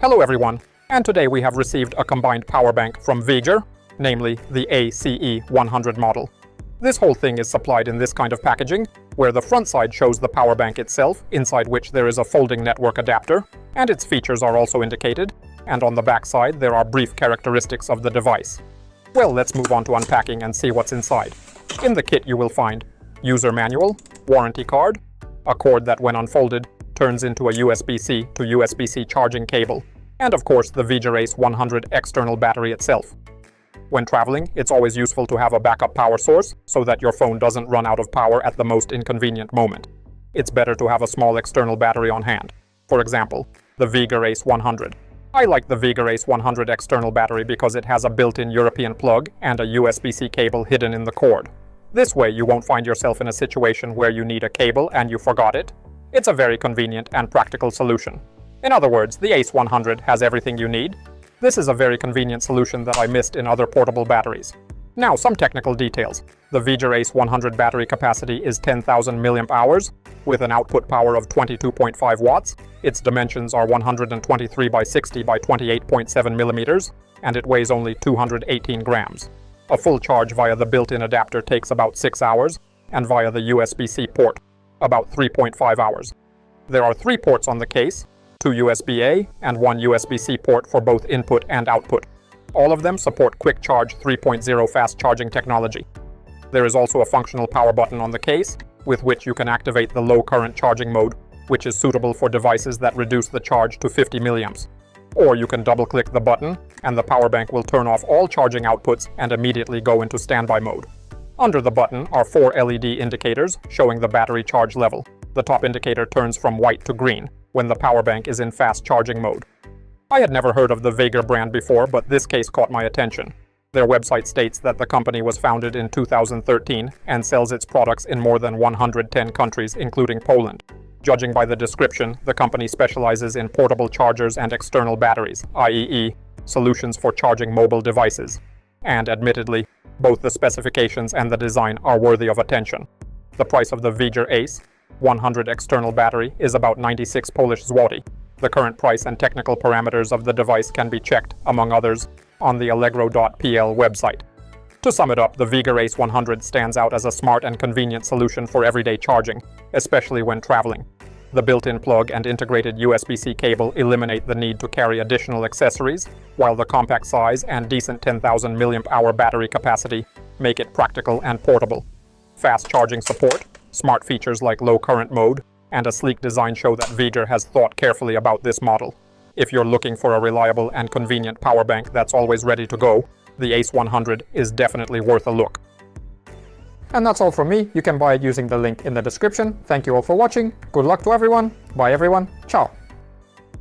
Hello everyone, and today we have received a combined power bank from Veger, namely the ACE100 model. This whole thing is supplied in this kind of packaging, where the front side shows the power bank itself, inside which there is a folding network adapter, and its features are also indicated, and on the back side there are brief characteristics of the device. Well, let's move on to unpacking and see what's inside. In the kit you will find user manual, warranty card, a cord that when unfolded turns into a USB-C to USB-C charging cable, and of course the Veger ACE100 external battery itself. When traveling, it's always useful to have a backup power source so that your phone doesn't run out of power at the most inconvenient moment. It's better to have a small external battery on hand. For example, the Veger ACE100. I like the Veger ACE100 external battery because it has a built-in European plug and a USB-C cable hidden in the cord. This way you won't find yourself in a situation where you need a cable and you forgot it. It's a very convenient and practical solution. In other words, the ACE100 has everything you need. This is a very convenient solution that I missed in other portable batteries. Now, some technical details. The Veger ACE100 battery capacity is 10,000 mAh with an output power of 22.5 watts. Its dimensions are 123 by 60 by 28.7 millimeters, and it weighs only 218 grams. A full charge via the built-in adapter takes about 6 hours, and via the USB-C port, about 3.5 hours. There are 3 ports on the case, 2 USB-A and 1 USB-C port for both input and output. All of them support Quick Charge 3.0 fast charging technology. There is also a functional power button on the case, with which you can activate the low current charging mode, which is suitable for devices that reduce the charge to 50 milliamps. Or you can double-click the button, and the power bank will turn off all charging outputs and immediately go into standby mode. Under the button are 4 LED indicators showing the battery charge level. The top indicator turns from white to green when the power bank is in fast charging mode. I had never heard of the Veger brand before, but this case caught my attention. Their website states that the company was founded in 2013 and sells its products in more than 110 countries, including Poland. Judging by the description, the company specializes in portable chargers and external batteries, i.e., solutions for charging mobile devices. And admittedly, both the specifications and the design are worthy of attention. The price of the Veger ACE100 external battery is about 96 Polish zloty. The current price and technical parameters of the device can be checked, among others, on the allegro.pl website. To sum it up, the Veger ACE100 stands out as a smart and convenient solution for everyday charging, especially when traveling. The built-in plug and integrated USB-C cable eliminate the need to carry additional accessories, while the compact size and decent 10,000 mAh battery capacity make it practical and portable. Fast charging support, smart features like low current mode, and a sleek design show that Veger has thought carefully about this model. If you're looking for a reliable and convenient power bank that's always ready to go, the ACE100 is definitely worth a look. And that's all from me. You can buy it using the link in the description. Thank you all for watching. Good luck to everyone. Bye everyone. Ciao.